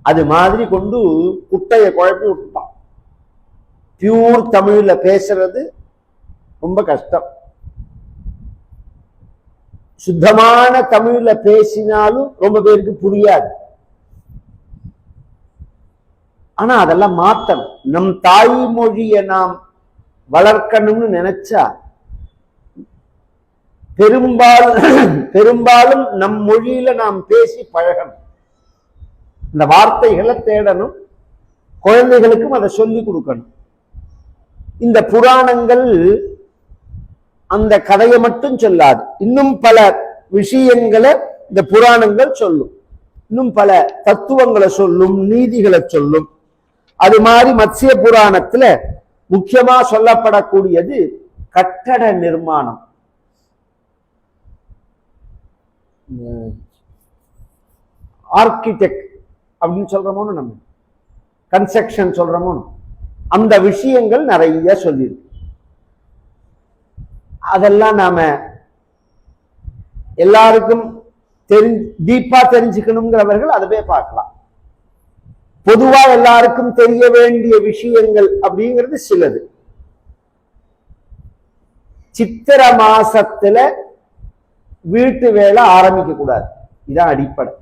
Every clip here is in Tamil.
அது மாதிரி கொண்டு குட்டைய குழப்பி விட்டுட்டான். பியூர் தமிழ்ல பேசுறது ரொம்ப கஷ்டம். சுத்தமான தமிழ்ல பேசினாலும் ரொம்ப பேருக்கு புரியாது. ஆனா அதெல்லாம் மாத்தணும். நம் தாய்மொழியை நாம் வளர்க்கணும்னு நினைச்சா பெரும்பாலும் நம் மொழியில நாம் பேசி பழகணும். இந்த வார்த்தைகளை தேடணும். குழந்தைகளுக்கும் அதை சொல்லி கொடுக்கணும். இந்த புராணங்கள் அந்த கதையை மட்டும் சொல்லாது, இன்னும் பல விஷயங்களை இந்த புராணங்கள் சொல்லும். இன்னும் பல தத்துவங்களை சொல்லும், நீதிகளை சொல்லும். அது மாதிரி மத்ஸ்ய புராணத்துல முக்கியமா சொல்லப்படக்கூடியது கட்டட நிர்மாணம். ஆர்கிடெக்ட் அப்படின்னு சொல்றோமோ, நம்ம கன்ஸ்ட்ரக்ஷன் சொல்றோமோ, அந்த விஷயங்கள் நிறைய சொல்லியிருக்கு. அதெல்லாம் நாம எல்லாருக்கும் டீப்பா தெரிஞ்சுக்கணுங்கிறவர்கள் அதை பார்க்கலாம். பொதுவா எல்லாருக்கும் தெரிய வேண்டிய விஷயங்கள் அப்படிங்கிறது சிலது. சித்திர மாசத்துல வீட்டு வேலை ஆரம்பிக்க கூடாது. இதான் அடிப்படை.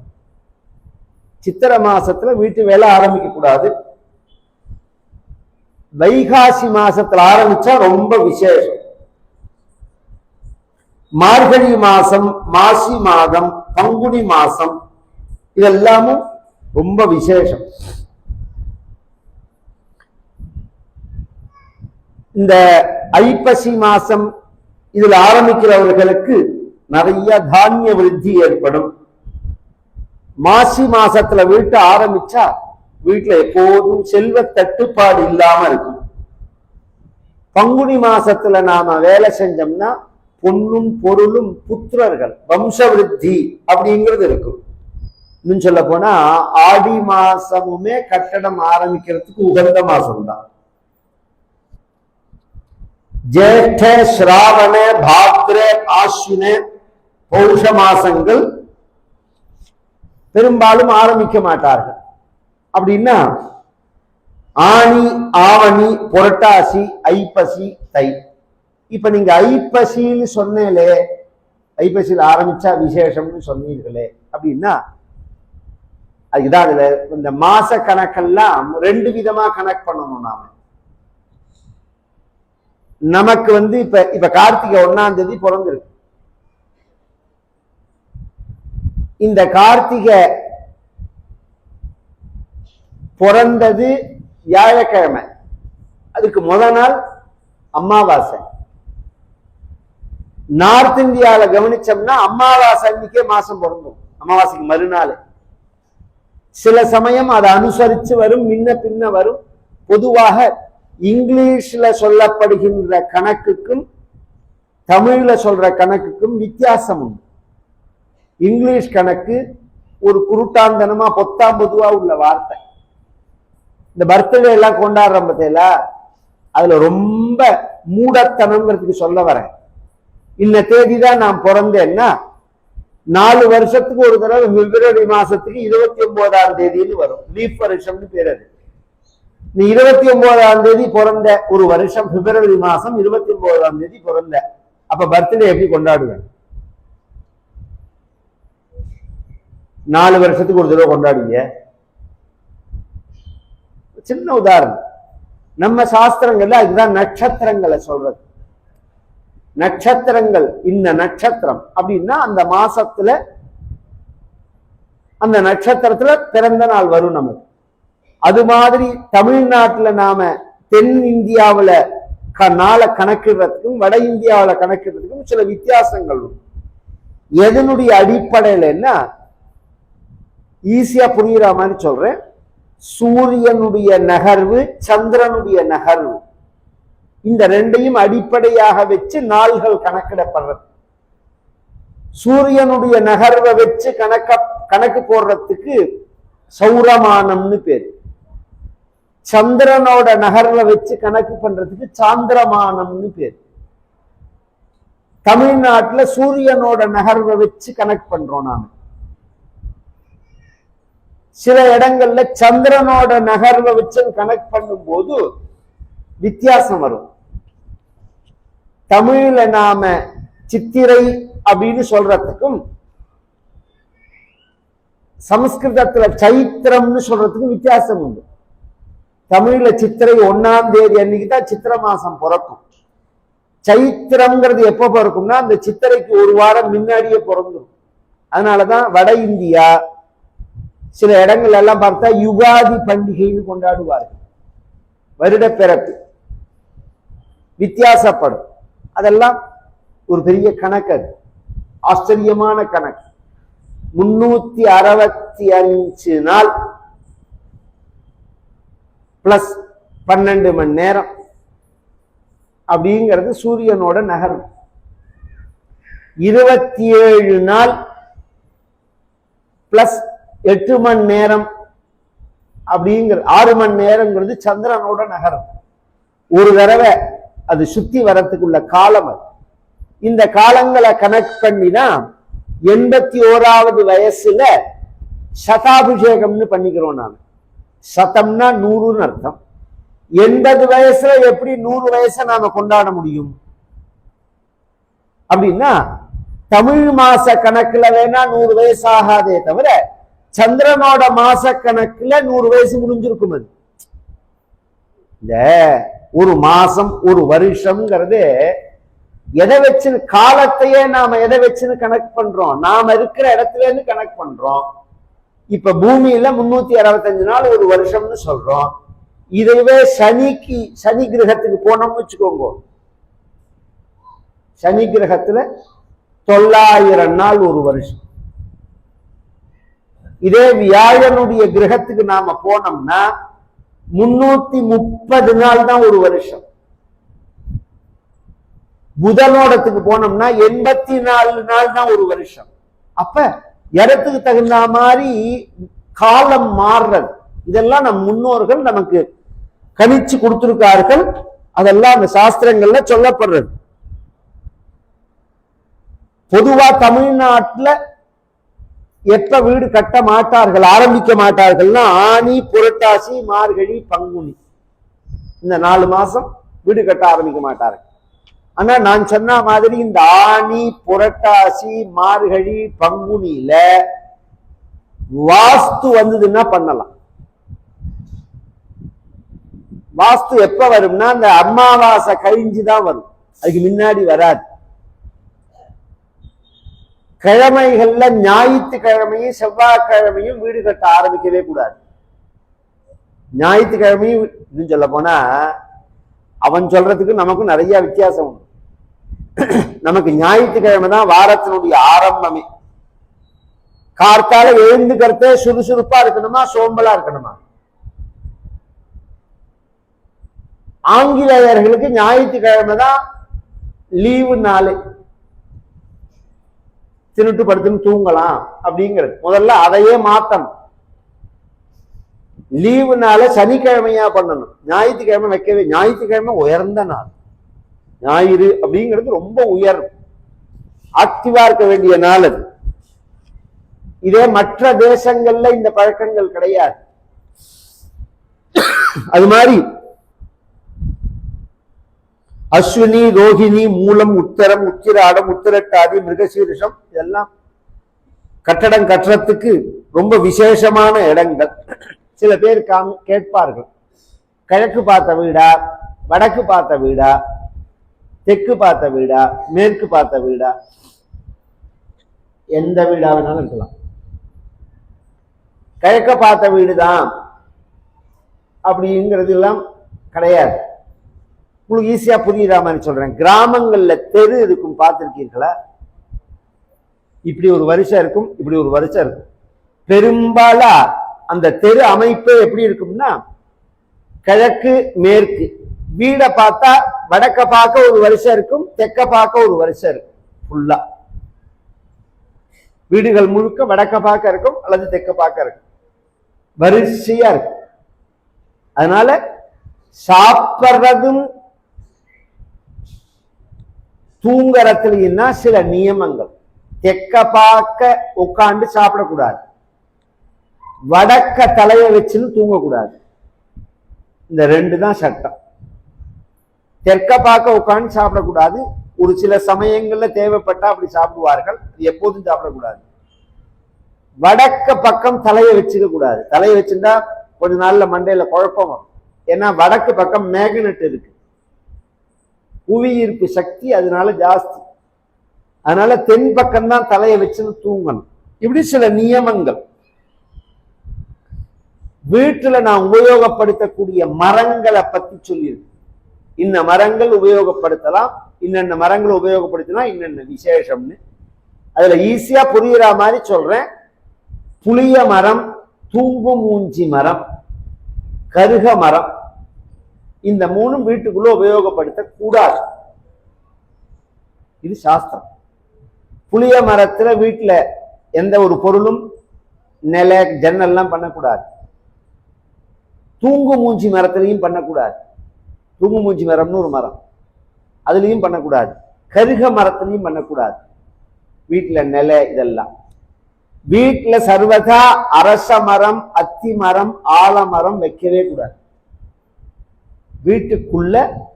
சித்திர மாசத்துல வீட்டு வேலை ஆரம்பிக்க கூடாது. வைகாசி மாசத்துல ஆரம்பிச்சா ரொம்ப விசேஷம். மார்கழி மாசம், மாசி மாதம், பங்குனி மாசம் இதெல்லாமும் ரொம்ப விசேஷம். இந்த ஐப்பசி மாசம் இதுல ஆரம்பிக்கிறவர்களுக்கு நிறைய தானிய விருத்தி ஏற்படும். மாசி மாசத்துல வீட்டை ஆரம்பிச்சா வீட்டுல எப்போதும் செல்வ தட்டுப்பாடு இல்லாம இருக்கும். பங்குனி மாசத்துல நாம வேலை செஞ்சோம்னா பொன்னும் பொருளும் புத்திரர்கள் வம்ச விருத்தி அப்படிங்கிறது இருக்கும். இன்னும் சொல்ல போனா ஆடி மாசமுமே கட்டடம் ஆரம்பிக்கிறதுக்கு உகந்த மாசம் தான். ஜேஷ்ட, ஸ்ராவண, பாத்ர, ஆஸ்வின, பௌஷ மாசங்கள் பெரும்பாலும் ஆரம்பிக்க மாட்டார்கள். அப்படின்னா ஆனி, ஆவணி, புரட்டாசி, ஐப்பசி, தை. இப்ப நீங்க ஐப்பசின்னு சொன்னேலே, ஐப்பசியில் ஆரம்பிச்சா விசேஷம்னு சொன்னீர்களே அப்படின்னா அதுதான். அதுல இந்த மாச கணக்கெல்லாம் ரெண்டு விதமா கணக்கு பண்ணணும். நமக்கு இப்ப கார்த்திகை 1ஆம் தேதி பிறந்திருக்கு. இந்த கார்த்திகை பிறந்தது வியாழக்கிழமை. அதுக்கு முதல் நாள் அமாவாசை. நார்த் இந்தியாவில கவனிச்சோம்னா அமாவாசை அன்னைக்கே மாசம் பிறந்தோம். அமாவாசைக்கு மறுநாள். சில சமயம் அதை அனுசரிச்சு வரும், முன்ன பின்ன வரும். பொதுவாக இங்கிலீஷ்ல சொல்லப்படுகின்ற கணக்குக்கும் தமிழ்ல சொல்ற கணக்குக்கும் வித்தியாசம் உண்டு. இங்கிலீஷ் கணக்கு ஒரு குருட்டாந்தனமா பொத்தாம் பொதுவா உள்ள வார்த்தை. இந்த பர்த்டே எல்லாம் கொண்டாடுறோம் பார்த்தீங்களா, அதுல ரொம்ப மூடத்தனம்ங்கிறதுக்கு சொல்ல வரேன். இன்ன தேதிதான் நான் பிறந்தேன்னா 4 வருஷத்துக்கு ஒரு தடவை பிப்ரவரி மாசத்துக்கு 29ஆம் தேதின்னு வரும். லீப் வருஷம்னு பேர். அது நீ 29ஆம் தேதி பிறந்த ஒரு வருஷம், பிப்ரவரி மாசம் 29ஆம் தேதி பிறந்த, அப்ப பர்த்டே எப்படி கொண்டாடுவேன்? 4 வருஷத்துக்கு ஒரு தடவை கொண்டாடுவீங்க. சின்ன உதாரணம். நம்ம சாஸ்திரங்கள்ல அதுதான் நட்சத்திரங்களை சொல்றது. நட்சத்திரங்கள், இந்த நட்சத்திரம் அப்படின்னா அந்த மாசத்துல அந்த நட்சத்திரத்துல பிறந்த நாள் வரும் நமக்கு. அது மாதிரி தமிழ்நாட்டுல நாம தென் இந்தியாவில நாளை கணக்கிடுறதுக்கும் வட இந்தியாவில கணக்கிடுறதுக்கும் சில வித்தியாசங்கள் உண்டு. எதனுடைய அடிப்படையிலன்னா ஈஸியா புரியுற மாதிரி சொல்றேன். சூரியனுடைய நகர்வு, சந்திரனுடைய நகர்வு, இந்த ரெண்டையும் அடிப்படையாக வச்சு நாள்கள் கணக்கிடப்படுறது. சூரியனுடைய நகர்வை வச்சு கணக்கு போடுறதுக்கு சௌரமானம்னு பேரு. சந்திரனோட நகர்வை வச்சு கணக்கு பண்றதுக்கு சாந்திரமானம்னு பேரு. தமிழ்நாட்டுல சூரியனோட நகர்வை வச்சு கணக்கு பண்றோம் நாம. சில இடங்கள்ல சந்திரனோட நகர்வை வச்சு கனெக்ட் பண்ணும் போது வித்தியாசம் வரும். தமிழ்ல நாம சித்திரை அப்படின்னு சொல்றதுக்கும் சமஸ்கிருதத்துல சைத்திரம்னு சொல்றதுக்கும் வித்தியாசம் உண்டு. தமிழ்ல சித்திரை 1ஆம் தேதி அன்னைக்கு தான் சித்திரை மாசம் பிறக்கும். சைத்திரம்ங்கிறது எப்ப பிறக்கும்னா அந்த சித்திரைக்கு ஒரு வாரம் முன்னாடியே பிறந்துடும். அதனாலதான் வட இந்தியா சில இடங்கள் எல்லாம் பார்த்தா யுகாதி பண்டிகைன்னு கொண்டாடுவார்கள். வருட பிறப்பு வித்தியாசப்படும். அதெல்லாம் ஒரு பெரிய கணக்கு, அது ஆச்சரியமான கணக்கு. 365 நாள் பிளஸ் 12 மணி நேரம் அப்படிங்கிறது சூரியனோட நகரம். 27 நாள் பிளஸ் 8 மணி நேரம் அப்படிங்கிற 6 மணி நேரங்கிறது சந்திரனோட நகரம். ஒரு தடவை அது சுத்தி வரத்துக்குள்ள காலம் அது. இந்த காலங்களை கனெக்ட் பண்ணிதான் 81வது வயசுல சதாபிஷேகம்னு பண்ணிக்கிறோம். நாம சதம்னா 100ன்னு அர்த்தம். 80 வயசுல எப்படி 100 வயசை நாம கொண்டாட முடியும் அப்படின்னா தமிழ் மாச கணக்குல வேணா 100 வயசு ஆகாதே தவிர சந்திரனோட மாச கணக்குல 100 வயசு முடிஞ்சிருக்கும். அது இந்த ஒரு மாசம் ஒரு வருஷம்ங்கிறது எதை வச்சு காலத்தையே நாம எதை வச்சுன்னு கனெக்ட் பண்றோம்? நாம இருக்கிற இடத்துல இருந்து கனெக்ட் பண்றோம். இப்ப பூமியில 365 நாள் ஒரு வருஷம்னு சொல்றோம். இதுவே சனி கிரகத்துக்கு போனோம்னு வச்சுக்கோங்க, சனி கிரகத்துல 900 நாள் ஒரு வருஷம். இதே வியாழனுடைய கிரகத்துக்கு நாம போனோம்னா 330 நாள் தான் ஒரு வருஷம். புதனோடத்துக்கு போனோம்னா 84 நாள் தான் ஒரு வருஷம். அப்ப இடத்துக்கு தகுந்த மாதிரி காலம் மாறுறது. இதெல்லாம் நம் முன்னோர்கள் நமக்கு கணிச்சு கொடுத்திருக்கார்கள். அதெல்லாம் அந்த சாஸ்திரங்கள்ல சொல்லப்படுறது. பொதுவா தமிழ்நாட்டுல எப்ப வீடு கட்ட மாட்டார்கள், ஆரம்பிக்க மாட்டார்கள்னா ஆனி, புரட்டாசி, மார்கழி, பங்குனி, இந்த 4 மாசம் வீடு கட்ட ஆரம்பிக்க மாட்டார்கள். ஆனா நான் சொன்ன மாதிரி இந்த ஆனி, புரட்டாசி, மார்கழி, பங்குனியில வாஸ்து வந்ததுன்னா பண்ணலாம். வாஸ்து எப்ப வரும்னா அந்த அமாவாசை கழிஞ்சுதான் வரும், அதுக்கு முன்னாடி வராது. கிழமைகள்ல ஞாயிற்றுக்கிழமையும் செவ்வாய்க்கிழமையும் வீடு கட்ட ஆரம்பிக்கவே கூடாது. ஞாயிற்றுக்கிழமையும் இன்னும் சொல்ல போனா அவன் சொல்றதுக்கு நமக்கு நிறைய வித்தியாசம் உண்டு. நமக்கு ஞாயிற்றுக்கிழமை தான் வாரத்தினுடைய ஆரம்பமே. கார்த்தால எழுந்துக்கிறதே சுறுசுறுப்பா இருக்கணுமா, சோம்பலா இருக்கணுமா? ஆங்கிலேயர்களுக்கு ஞாயிற்றுக்கிழமை தான் லீவு நாளே, தின்னுட்டு படுத்துன்னு தூங்கலாம் அப்படிங்கிறது. முதல்ல அதையே மாத்தணும். லீவுனால சனிக்கிழமையா பண்ணணும், ஞாயிற்றுக்கிழமை வைக்கவே. ஞாயிற்றுக்கிழமை உயர்ந்த நாள், ஞாயிறு அப்படிங்கிறது ரொம்ப உயர், ஆக்டிவா இருக்க வேண்டிய நாள் அது. இதே மற்ற தேசங்கள்ல இந்த பழக்கங்கள் கிடையாது. அது மாதிரி அஸ்வினி, ரோஹிணி, மூலம், உத்தரம், உத்திராடம், உத்திரட்டாதி, மிருகசீரிஷம் இதெல்லாம் கட்டடம் கட்டுறதுக்கு ரொம்ப விசேஷமான இடங்கள். சில பேர் கேட்பார்கள், கிழக்கு பார்த்த வீடா, வடக்கு பார்த்த வீடா, தெற்கு பார்த்த வீடா, மேற்கு பார்த்த வீடா? எந்த வீடா வேணாலும் இருக்கலாம். கிழக்க பார்த்த வீடுதான் அப்படிங்கிறது எல்லாம் கிடையாது. உங்களுக்கு ஈஸியா புரியுற மாதிரி சொல்றேன். கிராமங்கள்ல தெரு இருக்கும், பார்த்திருக்கீங்களா? இப்படி ஒரு வருஷம் இருக்கும், இப்படி ஒரு வருஷம் இருக்கும். பெரும்பாலா அந்த தெரு அமைப்பு எப்படி இருக்கும்னா கிழக்கு மேற்கு. வீடை பார்த்தா வடக்க பார்க்க ஒரு வருஷம் இருக்கும், தெற்க பார்க்க ஒரு வருஷம் இருக்கும். ஃபுல்லா வீடுகள் முழுக்க வடக்க பார்க்க இருக்கும் அல்லது தெற்க பார்க்க இருக்கும், வரிசையா இருக்கும். அதனால சாப்பிட்றதும் தூங்குறதுலன்னா சில நியமங்கள். தெற்க பார்க்க உட்காந்து சாப்பிடக்கூடாது, வடக்க தலையை வச்சுன்னு தூங்கக்கூடாது. இந்த ரெண்டு தான் சட்டம். தெற்க பார்க்க உட்காந்து சாப்பிடக்கூடாது. ஒரு சில சமயங்கள்ல தேவைப்பட்டா அப்படி சாப்பிடுவார்கள், எப்போதும் சாப்பிடக்கூடாது. வடக்க பக்கம் தலையை வச்சுக்க கூடாது. தலையை வச்சிருந்தா கொஞ்ச நாள்ல மண்டையில குழப்பம் வரும். ஏன்னா வடக்கு பக்கம் மேக்னெட் இருக்கு, புவி ஈர்ப்பு சக்தி அதனால ஜாஸ்தி. அதனால தென் பக்கம் தான் தலையை வச்சுன்னு தூங்கணும். இப்படி சில நியமங்கள். வீட்டுல நான் உபயோகப்படுத்தக்கூடிய மரங்களை பத்தி சொல்லியிருக்கு. இன்ன மரங்கள் உபயோகப்படுத்தலாம், இன்னென்ன மரங்களை உபயோகப்படுத்தினா இன்னென்ன விசேஷம்னு அதுல ஈஸியா புரியுற மாதிரி சொல்றேன். புளிய மரம், தூங்கு மூஞ்சி மரம், கருக மரம், இந்த மூணும் வீட்டுக்குள்ள உபயோகப்படுத்த கூடாது. இது சாஸ்திரம். புளிய மரத்துல வீட்டுல எந்த ஒரு பொருளும் நிலை ஜன்னல்லாம் பண்ணக்கூடாது. தூங்கு மூஞ்சி மரத்திலையும் பண்ணக்கூடாது. தூங்கு மூஞ்சி மரம்னு ஒரு மரம், அதுலயும் பண்ணக்கூடாது. கருக மரத்திலையும் பண்ணக்கூடாது. வீட்டுல நிலை இதெல்லாம். வீட்டுல சர்வதா அரச மரம், அத்தி மரம், ஆலமரம் வைக்கவே கூடாது. வீட்டுக்குள்ள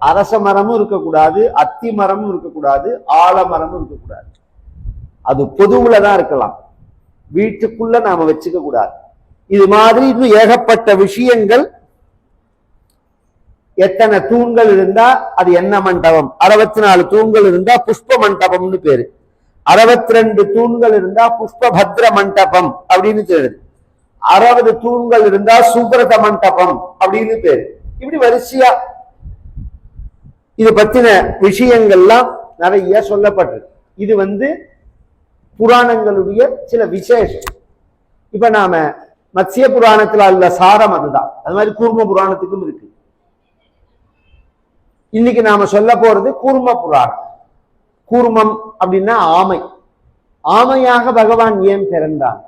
அரச மரமும் இருக்கக்கூடாது, அத்தி மரமும் இருக்கக்கூடாது, ஆலமரமும் இருக்கக்கூடாது. அது பொதுவுல தான் இருக்கலாம், வீட்டுக்குள்ள நாம வச்சுக்க கூடாது. இது மாதிரி இன்னும் ஏகப்பட்ட விஷயங்கள். எத்தனை தூண்கள் இருந்தா அது என்ன மண்டபம்? 64 தூண்கள் இருந்தா புஷ்ப மண்டபம்னு பேரு. 62 தூண்கள் இருந்தா புஷ்பபத்ர மண்டபம் அப்படின்னு பேரு. 60 தூண்கள் இருந்தா சுப்ரத மண்டபம் அப்படின்னு பேரு. இப்படி வரிசையா இது பத்தின விஷயங்கள்லாம் நிறைய சொல்லப்பட்டிருக்கு. இது புராணங்களுடைய சில விசேஷம். இப்ப நாம மத்ஸ்ய புராணத்துல உள்ள சாரம் அதுதான். அது மாதிரி கூர்ம புராணத்துக்கும் இருக்கு. இன்னைக்கு நாம சொல்ல போறது கூர்ம புராணம். கூர்மம் அப்படின்னா ஆமை. ஆமையாக பகவான் ஏன் பிறந்தான்?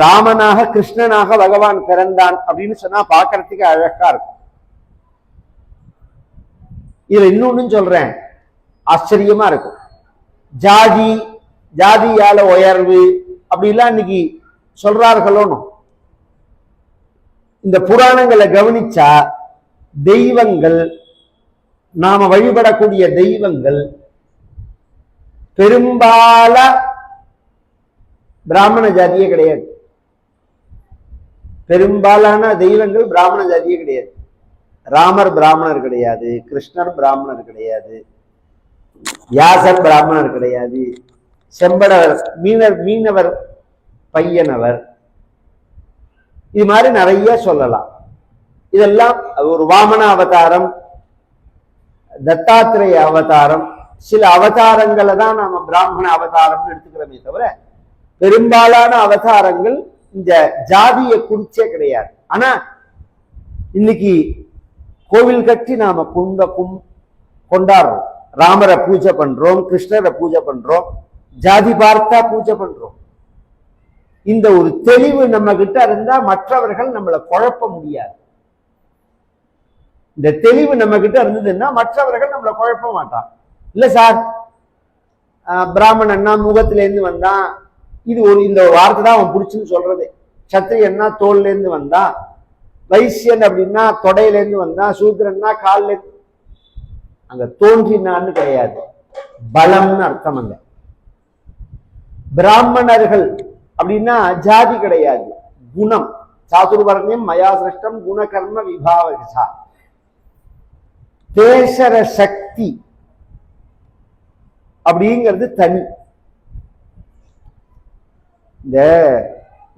ராமனாக கிருஷ்ணனாக பகவான் பிறந்தான் அப்படின்னு சொன்னா பாக்குறதுக்கு அழகா இருக்கும். இதுல இன்னொன்னு சொல்றேன், ஆச்சரியமா இருக்கும். ஜாதி, ஜாதியால உயர்வு அப்படிலாம் இன்னைக்கு சொல்றார்களோன்னு. இந்த புராணங்களை கவனிச்சா தெய்வங்கள், நாம வழிபடக்கூடிய தெய்வங்கள் பெரும்பால பிராமண ஜாதியே கிடையாது. பெரும்பாலான தெய்வங்கள் பிராமண ஜாதியே கிடையாது. ராமர் பிராமணர் கிடையாது, கிருஷ்ணர் பிராமணர் கிடையாது, வியாசர் பிராமணர் கிடையாது, செம்படவர் மீனவர் பையனவர், இது மாதிரி நிறைய சொல்லலாம். இதெல்லாம் ஒரு வாமன அவதாரம், தத்தாத்திரேய அவதாரம், சில அவதாரங்களை தான் நாம பிராமண அவதாரம் எடுத்துக்கிறோமே தவிர பெரும்பாலான அவதாரங்கள் இந்த ஜாதியை குறிச்சே கிடையாது. ஆனா இன்னைக்கு கோவில் கட்டி நாம கொண்டாடுறோம். ராமரை பூஜை பண்றோம், கிருஷ்ணரை பூஜை பண்றோம், ஜாதி பார்த்தா பூஜை பண்றோம். இந்த ஒரு தெளிவு நம்ம கிட்ட இருந்தா மற்றவர்கள் நம்மளை குழப்ப முடியாது. இந்த தெளிவு நம்ம கிட்ட இருந்ததுன்னா மற்றவர்கள் நம்மளை குழப்ப மாட்டான். இல்ல சார், பிராமணன்னா முகத்துல இருந்து வந்தான், இது இந்த வார்த்தை தான் அவன் பிடிச்சுன்னு சொல்றது. சத்திரியன்னா தோல்ல இருந்து வந்தான், வைசியன் அப்படின்னா தொடையில இருந்து வந்தான், சூத்திரன்னா கால்ல இருந்து. அங்க தோன்றினான்னு கிடையாது, பலம்னு அர்த்தம். அங்க பிராமணர்கள் அப்படின்னா ஜாதி கிடையாது, குணம். சாதுர்வர்ணியம் மயா சிருஷ்டம் குணகர்ம விபாவகா. பேசற சக்தி அப்படிங்கிறது தனி. இந்த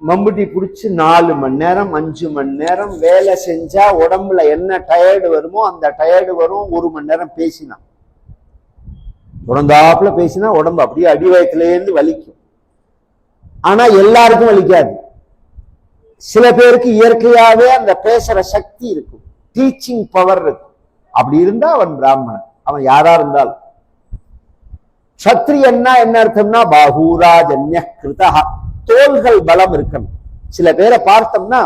மம்புட்டி பிடிச்சி 4 மணி நேரம் 5 மணி நேரம் வேலை செஞ்சா உடம்புல என்ன டயர்டு வருமோ அந்த டயர்டு வரும். 1 மணி நேரம் பேசினா, தொடர்ந்தாப்புல பேசினா உடம்பு அப்படியே அடிவயத்திலேருந்து வலிக்கும். ஆனா எல்லாருக்கும் வலிக்காது. சில பேருக்கு இயற்கையாவே அந்த பேசுற சக்தி இருக்கும், டீச்சிங் பவர் இருக்கும். அப்படி இருந்தா அவன் பிராமணன், அவன் யாரா இருந்தாலும். சத்திரியன்னா என்ன அர்த்தம்னா பாகூராஜன்ய கிருதா, தோள்கள் பலம் இருக்கணும். சில பேரை பார்த்தோம்னா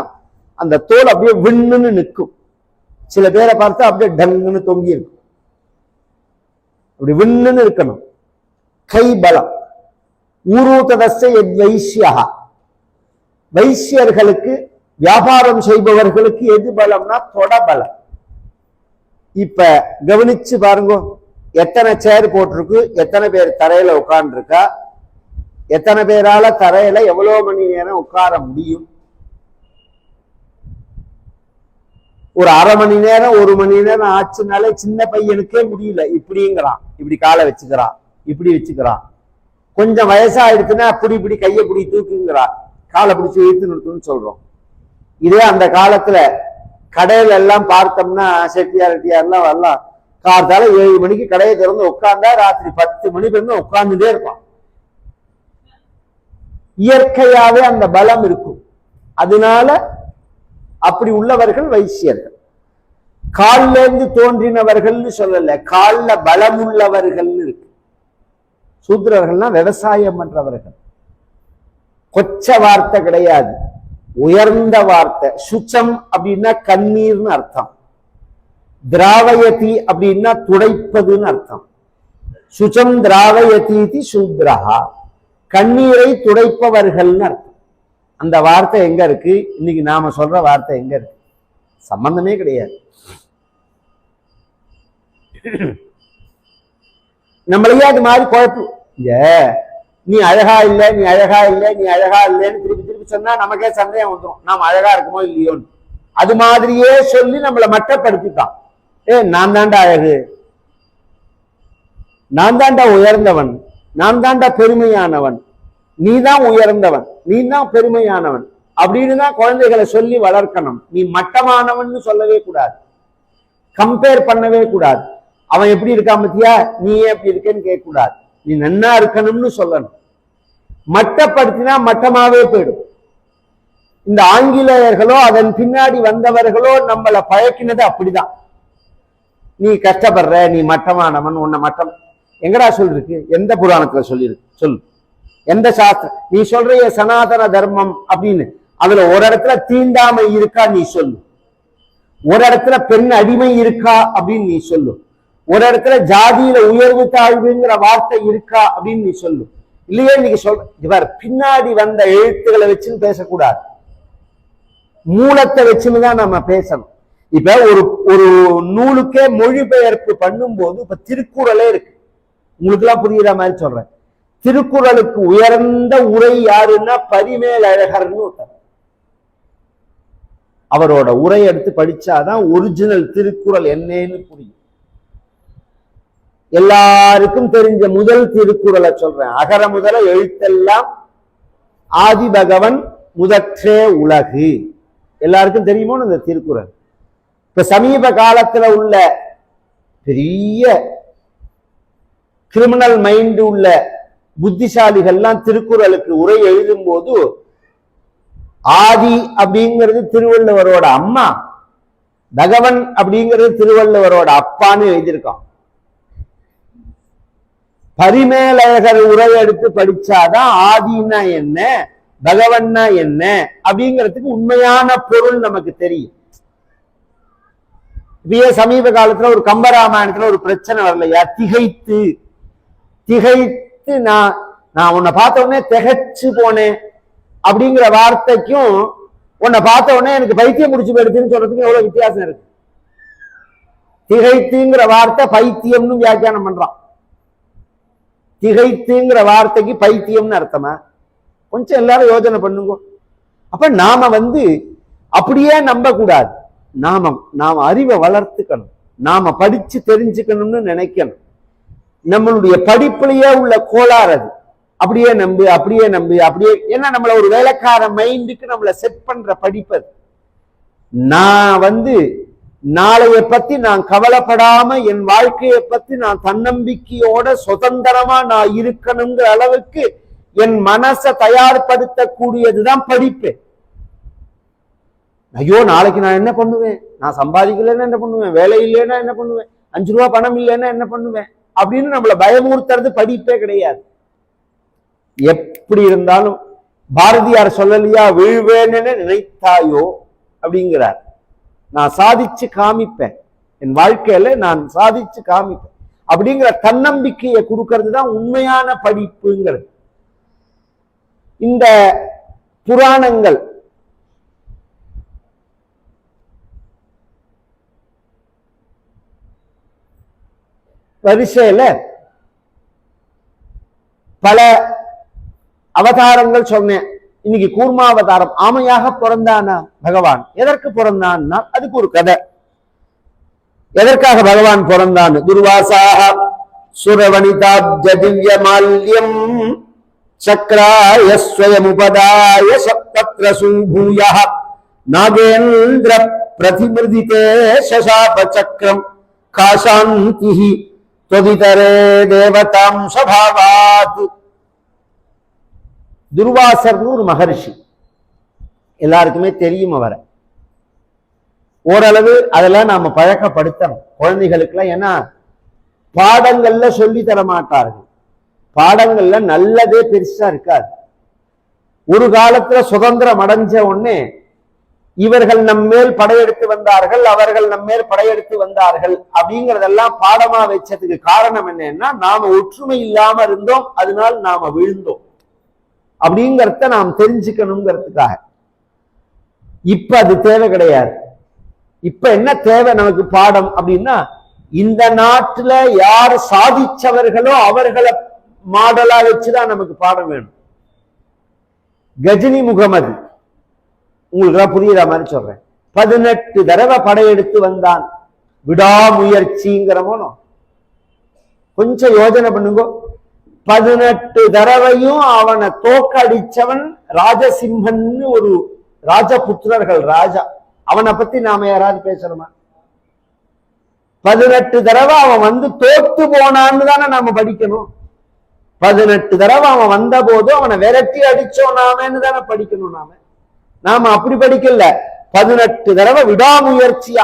அந்த தோல் அப்படியே விண்ணுன்னு நிற்கும், சில பேரை பார்த்தா அப்படியே டங்குன்னு தொங்கி இருக்கும். அப்படி விண்ணுன்னு இருக்கணும். கை பலம். ஊரூததஸ்ய வைசியா, வைசியர்களுக்கு, வியாபாரம் செய்பவர்களுக்கு எது பலம்னா தொடபலம். இப்ப கவனிச்சு பாருங்க, எத்தனை சேர் போட்டிருக்கு, எத்தனை பேர் தரையில உட்கார்ந்துருக்கா, எத்தனை பேரால தரையில எவ்வளவு மணி நேரம் உட்கார முடியும்? ஒரு அரை மணி நேரம் 1 மணி நேரம் ஆச்சுனாலே சின்ன பையனுக்கே முடியல. இப்படிங்கிறான், இப்படி காலை வச்சுக்கிறான், இப்படி வச்சுக்கிறான். கொஞ்சம் வயசாயிடுச்சுன்னா அப்படி இப்படி கையை பிடி தூக்குங்கிறான், காலை பிடிச்சி இழுத்து நிறுத்துன்னு சொல்றோம். இதே அந்த காலத்துல கடையில எல்லாம் பார்த்தோம்னா செட்டியார்லாம் வரலாம், காலத்தால 7 மணிக்கு கடையை திறந்து உட்கார்ந்தா ராத்திரி 10 மணி வரைக்கும் உட்கார்ந்துட்டே இருப்பான். இயற்கையாவே அந்த பலம் இருக்கும். அதனால அப்படி உள்ளவர்கள் வைசியர்கள். கால்ல இருந்து தோன்றினவர்கள்னு சொல்லல, கால்ல பலம் உள்ளவர்கள் இருக்கு. சூத்திரர்கள்னா விவசாயம் பண்றவர்கள். கொச்ச வார்த்தை கிடையாது, உயர்ந்த வார்த்தை. சுச்சம் அப்படின்னா கண்ணீர்னு அர்த்தம். திராவயதி அப்படின்னா துடைப்பதுன்னு அர்த்தம். சுச்சம் திராவயதி சூத்ரஹா, கண்ணீரை துடைப்பவர்கள்னு அர்த்தம். அந்த வார்த்தை எங்க இருக்கு? இன்னைக்கு நாம சொல்ற வார்த்தை எங்க இருக்கு? சம்பந்தமே கிடையாது. நம்மளையே அது மாதிரி குழப்பு. நீ அழகா இல்லை, நீ அழகா இல்லை, நீ அழகா இல்லைன்னு திருப்பி திருப்பி சொன்னா நமக்கே சந்தேகம் வந்துடும், நாம் அழகா இருக்குமோ இல்லையோன்னு. அது மாதிரியே சொல்லி நம்மளை மட்டப்படுத்திட்டான். நான் தாண்டா அழகு, நான் தாண்டா உயர்ந்தவன், நான் தாண்டா பெருமையானவன், நீ தான் உயர்ந்தவன், நீ தான் பெருமையானவன் அப்படின்னு தான் குழந்தைகளை சொல்லி வளர்க்கணும். நீ மட்டமானவன் சொல்லவே கூடாது, கம்பேர் பண்ணவே கூடாது. அவன் எப்படி இருக்கான் பத்தியா, நீ எப்படி இருக்கேன்னு கேட்க கூடாது. நீ நன்னா இருக்கணும்னு சொல்லணும். மட்டப்படுத்தினா மட்டமாவே போயிடும். இந்த ஆங்கிலேயர்களோ அதன் பின்னாடி வந்தவர்களோ நம்மளை பழக்கினது அப்படிதான். நீ கஷ்டப்படுற, நீ மட்டமானவன், உன்னை மட்டம் எங்கடா சொல்லிருக்கு? எந்த புராணத்துல சொல்லியிருக்கு சொல்லு? எந்த சாஸ்திரம்? நீ சொல்ற சனாதன தர்மம் அப்படின்னு அதுல ஒரு இடத்துல தீண்டாமை இருக்கா நீ சொல்லு, ஒரு இடத்துல பெண் அடிமை இருக்கா அப்படின்னு நீ சொல்லு, ஒரு இடத்துல ஜாதியில உயர்வு தாழ்வுங்கிற வார்த்தை இருக்கா அப்படின்னு நீ சொல்லு. இல்லையே நீங்க சொல்ற பின்னாடி வந்த எழுத்துக்களை வச்சுன்னு பேசக்கூடாது, மூலத்தை வச்சுன்னு தான் நம்ம பேசணும். இப்ப ஒரு நூலுக்கே மொழிபெயர்ப்பு பண்ணும் போது இப்ப திருக்குறளே இருக்கு, உங்களுக்கு எல்லாம் புரியுற மாதிரி சொல்றேன். திருக்குறளுக்கு உயர்ந்த உரை யாருன்னா பரிமேலழகர்னு ஒருத்தர். அவரோட உரை எடுத்து படிச்சாதான் ஒரிஜினல் திருக்குறள் என்னன்னு புரியும். எல்லாருக்கும் தெரிஞ்ச முதல் திருக்குறளை சொல்றேன். அகர முதல எழுத்தெல்லாம் ஆதி பகவன் முதற்றே உலகு. எல்லாருக்கும் தெரியுமோ இந்த திருக்குறள்? இப்ப சமீப காலத்துல உள்ள பெரிய கிரிமினல் மைண்ட் உள்ள புத்திசாலிகள்லாம் திருக்குறளுக்கு உரை எழுதும் போது ஆதி அப்படிங்கிறது திருவள்ளுவரோட அம்மா, பகவன் அப்படிங்கிறது திருவள்ளுவரோட அப்பான்னு எழுதியிருக்கான். பரிமேலழகர் உரை எடுத்து படிச்சாதான் ஆதினா என்ன, பகவன்னா என்ன அப்படிங்கிறதுக்கு உண்மையான பொருள் நமக்கு தெரியும். இப்பயே சமீப காலத்துல ஒரு கம்பராமாயணத்துல ஒரு பிரச்சனை வரலையா? திகைத்து திகைத்து நான் உன்னை பார்த்த உடனே திகைச்சு போனேன் அப்படிங்கிற வார்த்தைக்கும் உன்னை பார்த்த உடனே எனக்கு பைத்தியம் முடிச்சு போயிடுச்சுன்னு சொல்றதுக்கு எவ்வளவு வித்தியாசம் இருக்கு. திகைத்துங்கிற வார்த்தை பைத்தியம்னு வியாக்கியானம் பண்றான். திகைத்துங்கிற வார்த்தைக்கு பைத்தியம்னு அர்த்தமா? கொஞ்சம் எல்லாரும் யோசனை பண்ணுங்க. அப்ப நாம அப்படியே நம்ப கூடாது. நாம அறிவை வளர்த்துக்கணும், நாம படிச்சு தெரிஞ்சுக்கணும்னு நினைக்கணும். நம்மளுடைய படிப்புலயே உள்ள கோளாறு அது. அப்படியே நம்பு, அப்படியே நம்பு, அப்படியே ஏன்னா நம்மள ஒரு வேலைக்கார மைண்டுக்கு நம்மளை செட் பண்ற படிப்பது. நான் நாளைய பத்தி நான் கவலைப்படாம என் வாழ்க்கையை பத்தி நான் தன்னம்பிக்கையோட சுதந்திரமா நான் இருக்கணுங்கிற அளவுக்கு என் மனசை தயார்படுத்தக்கூடியதுதான் படிப்பு. ஐயோ நாளைக்கு நான் என்ன பண்ணுவேன், நான் சம்பாதிக்கலன்னா என்ன பண்ணுவேன், வேலை இல்லைன்னா என்ன பண்ணுவேன், 5 ரூபா பணம் இல்லைன்னா என்ன பண்ணுவேன் அப்படின்னு நம்மளை பயமுறுத்துறது படிப்பே கிடையாது. எப்படி இருந்தாலும் பாரதியார் சொல்லலையா, வீழ்வேன்னு நினைத்தாயோ அப்படிங்கிறார். நான் சாதிச்சு காமிப்பேன், என் வாழ்க்கையில நான் சாதிச்சு காமிப்பேன் அப்படிங்கிற தன்னம்பிக்கையை கொடுக்கறது தான் உண்மையான படிப்புங்கிறது. இந்த புராணங்கள் வரிசையில பல அவதாரங்கள் சொன்னேன். இன்னைக்கு கூர்மாவதாரம். ஆமையாக பிறந்தானா பகவான்? எதற்கு பிறந்தான்னா அதுக்கு ஒரு கதை. எதற்காக பகவான் பிறந்தான்? துர்வாசாக சுரவனிதாப்ஜ திவ்ய மால்யம் சக்ராய ஸ்வயமுபதாய சப்தத்ர சூபூயः நாகேந்திர பிரதிமிருதிதே சசாப சக்கரம் காசாந்திஹி தொதிதரே தேவதாம் சபாவாத். துர்வாசர்னு ஒரு மகர்ஷி, எல்லாருக்குமே தெரியும் அவரை. ஓரளவு அதெல்லாம் நாம பழக்கப்படுத்தணும் குழந்தைகளுக்குலாம். ஏன்னா பாடங்கள்ல சொல்லி தர மாட்டார்கள். பாடங்கள்ல நல்லதே பெருசா இருக்காது. ஒரு காலத்துல சுதந்திரம் அடைஞ்ச உடனே இவர்கள் நம்மேல் படையெடுத்து வந்தார்கள், அவர்கள் நம்மேல் படையெடுத்து வந்தார்கள் அப்படிங்கறதெல்லாம் பாடமா வச்சதுக்கு காரணம் என்னன்னா, நாம ஒற்றுமை இல்லாம இருந்தோம், அதனால் நாம விழுந்தோம் அப்படிங்கறத நாம் தெரிஞ்சுக்கணுங்கிறதுக்காக. இப்ப அது தேவை கிடையாது. இப்ப என்ன தேவை நமக்கு பாடம் அப்படின்னா, இந்த நாட்டுல யார் சாதிச்சவர்களோ அவர்களை மாடலா வச்சுதான் நமக்கு பாடம் வேணும். கஜினி முகமது, உங்களுக்கு புரியுற மாதிரி சொல்றேன், 18 தடவை படையெடுத்து வந்தான். விடாமுயற்சிங்கிறமோ கொஞ்சம் யோஜனை பண்ணுங்க. 18 தடவையும் அவனை தோக்கடிச்சவன் ராஜசிம்மன், ஒரு ராஜபுத்திரர்கள் ராஜா. அவனை பத்தி நாம யாராவது பேசணுமா? 18 தடவை அவன் வந்து தோத்து போனான்னு தானே நாம படிக்கணும். 18 தடவை அவன் வந்த போது அவனை விரட்டி அடிச்சோம் நாமன்னு தானே படிக்கணும். நாம அப்படி படிக்கல. 18 தடவை விடாமுயற்சியா.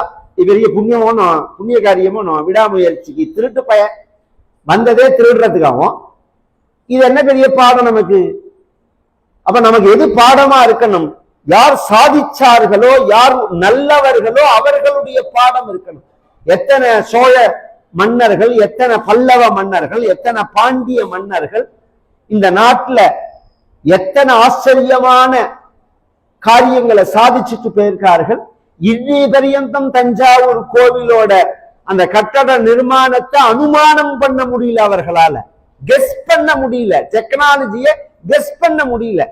பெரிய புண்ணியமோ புண்ணிய காரியமோ விடாமுயற்சிக்கு. திருட்டு பையன் வந்ததே திருடுறதுக்காகவும். இது என்ன பெரிய பாடம் நமக்கு? அப்ப நமக்கு எது பாடமா இருக்கணும்? யார் சாதிச்சார்களோ, யார் நல்லவர்களோ அவர்களுடைய பாடம் இருக்கணும். எத்தனை சோழ மன்னர்கள், எத்தனை பல்லவ மன்னர்கள், எத்தனை பாண்டிய மன்னர்கள் இந்த நாட்டுல எத்தனை ஆச்சரியமான காரியங்களை சாதிச்சுட்டு போயிருக்கார்கள். இன்னி பரியந்தம் தஞ்சாவூர் கோவிலோட அந்த கட்டட நிர்மாணத்தை அனுமானம் பண்ண முடியல, அவர்களால கெஸ் பண்ண முடியல, டெக்னாலஜியை கெஸ் பண்ண முடியல.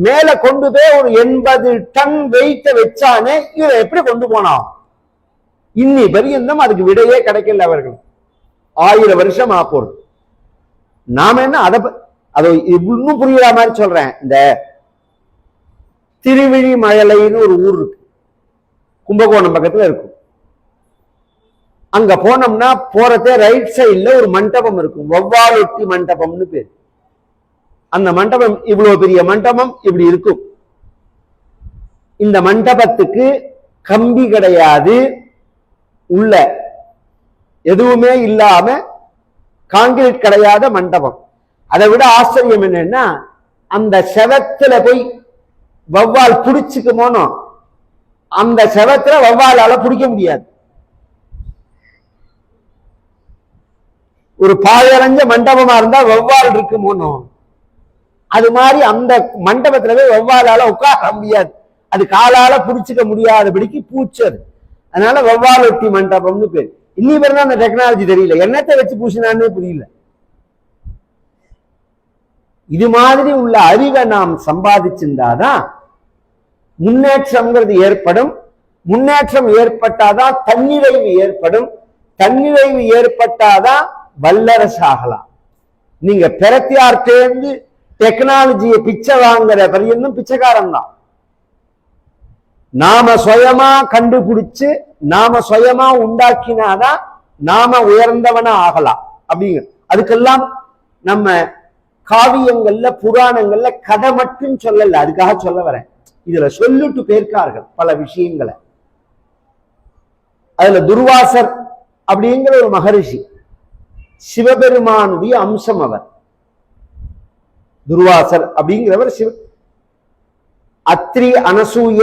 மேல கொண்டு போய் ஒரு 80 டன் வெயிட்ட வச்சானே, இவரை எப்படி கொண்டு போனான்? இன்னி பரியந்தம் அதுக்கு விடையே கிடைக்கல. அவர்கள் 1000 வருஷம் ஆப்போது. நாம என்ன அதை இன்னும் புரியுற மாதிரி சொல்றேன். இந்த திருவிழிமழலைன்னு ஒரு ஊர் இருக்கு, கும்பகோணம் பக்கத்துல இருக்கும். அங்க போனோம்னா போறதே ரைட் சைட்ல ஒரு மண்டபம் இருக்கும், வவ்வாலொட்டி மண்டபம்னு பேர். அந்த மண்டபம் இவ்வளவு பெரிய மண்டபம் இப்படி இருக்கும். இந்த மண்டபத்துக்கு கம்பி கிடையாது, உள்ள எதுவுமே இல்லாம காங்கிரீட் கிடையாத மண்டபம். அதை விட ஆச்சரியம் என்னன்னா, அந்த செவத்துல போய் வவ்வால் புடிச்சுக்குமோனோ, அந்த செவத்துல வவ்வாலால பிடிக்க முடியாது. ஒரு பாழடைஞ்ச மண்டபமா இருந்தா வவ்வால் இருக்குமோனோ, அது மாதிரி அந்த மண்டபத்துல போய் வவ்வாலால உட்கார முடியாது. அது காலால புடிச்சுக்க முடியாதபடிக்கு பூச்சது. அதனால வவ்வாலொட்டி மண்டபம்னு பேர். இன்னி பேர் அந்த டெக்னாலஜி தெரியல, என்னத்தை வச்சு பூசினான்னு புரியல. இது மாதிரி உள்ள அறிவை நாம் சம்பாதிச்சிருந்தாதான் முன்னேற்றம்ங்கிறது ஏற்படும். முன்னேற்றம் ஏற்பட்டாதான் தன்னிறைவு ஏற்படும். தன்னிறைவு ஏற்பட்டாதான் வல்லரசாகலாம். நீங்க பிரத்தியார்த்தேந்து டெக்னாலஜியை பிச்சை வாங்குற பரியந்தும் பிச்சைக்காரன் தான். நாம சுயமா கண்டுபிடிச்சு நாம சுயமா உண்டாக்கினாதான் நாம உயர்ந்தவனா ஆகலாம். அப்படிங்க அதுக்கெல்லாம் நம்ம காவியங்கள்ல புராணங்கள்ல கதை மட்டும் சொல்லல, அதுக்காக சொல்ல வரேன். இதுல சொல்லிட்டு பேர்க்கார்கள் பல விஷயங்களை. அதுல துர்வாசர் அப்படிங்கிற ஒரு மகரிஷி, சிவபெருமானுடைய அம்சம் அவர். துர்வாசர் அப்படிங்கிறவர் அத்ரி அனசூய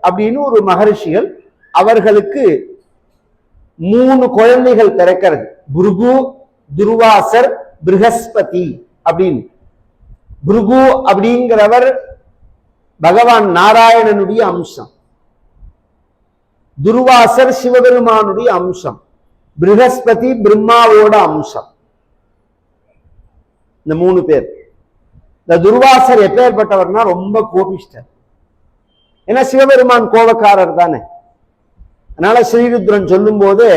அப்படின்னு ஒரு மகரிஷிகள், அவர்களுக்கு 3 குழந்தைகள் பிறக்கிறது. புருகு, துர்வாசர், பிருகஸ்பதி அப்படின்னு. புருகு அப்படிங்கிறவர் பகவான் நாராயணனுடைய அம்சம். துர்வாசர் சிவபெருமானுடைய அம்சம். ப்ரஹஸ்பதி பிரம்மாவோட அம்சம். இந்த 3 பேர். இந்த துர்வாசர் எப்பேற்பட்டவர்னா ரொம்ப கோபிஷ்டர். ஏன்னா சிவபெருமான் கோபக்காரர் தானே. அதனால ஸ்ரீருத்ரன் சொல்லும் போது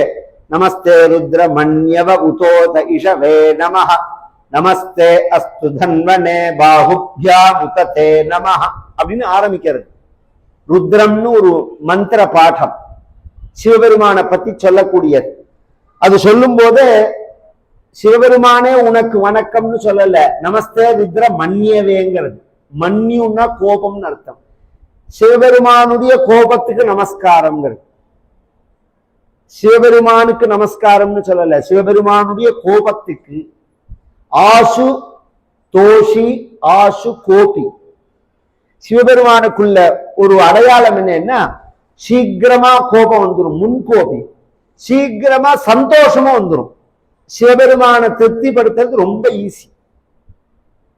நமஸ்தே ருத்ர மன்யவ உதோத இஷவே நமஹ நமஸ்தே அஸ்து தன்வனே பாஹுப்யா முகதே நமஹ அப்படின்னு ஆரம்பிக்கிறது. ருத்ரம்னு ஒரு மந்திர பாடம் சிவபெருமானை பத்தி சொல்லக்கூடியது. அது சொல்லும் போது சிவபெருமானே உனக்கு வணக்கம்னு சொல்லல, நமஸ்தே ருத்ர மன்யவேங்கிறது. மன்யுன்னா கோபம்னு அர்த்தம். சிவபெருமானுடைய கோபத்துக்கு நமஸ்காரம்ங்கிறது. சிவபெருமானுக்கு நமஸ்காரம்னு சொல்லல, சிவபெருமானுடைய கோபத்துக்கு. ஆசு தோஷி ஆசு கோபி. சிவபெருமானுக்குள்ள ஒரு அடையாளம் என்னன்னா சீக்கிரமா கோபம் வந்துடும், முன்கோபி. சீக்கிரமா சந்தோஷமும் வந்துடும். சிவபெருமான திருப்திப்படுத்துறது ரொம்ப ஈஸி.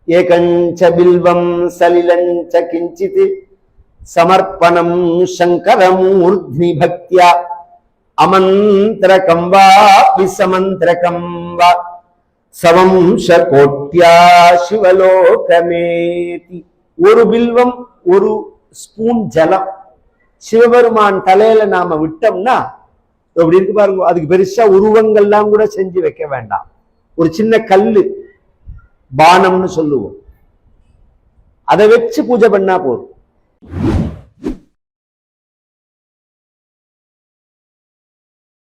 ஏகஞ்ச பில்வம் சலிலஞ்ச கிஞ்சித் சமர்ப்பணம் சங்கரமூர்த்னி பக்தியா அமந்திரகம் வா விசமந்திரகம் வா சவம்ச கோட்யா சிவலோகமேதி. ஒரு பில்வம், ஒரு ஸ்பூன் ஜலம் சிவபெருமான் தலையில நாம விட்டோம்னா எப்படி இருக்கு பாருங்க. அதுக்கு பெருசா உருவங்கள்லாம் கூட செஞ்சு வைக்க வேண்டாம். ஒரு சின்ன கல்லு பானம்னு சொல்லுவோம், அதை வச்சு பூஜை பண்ணா போதும்.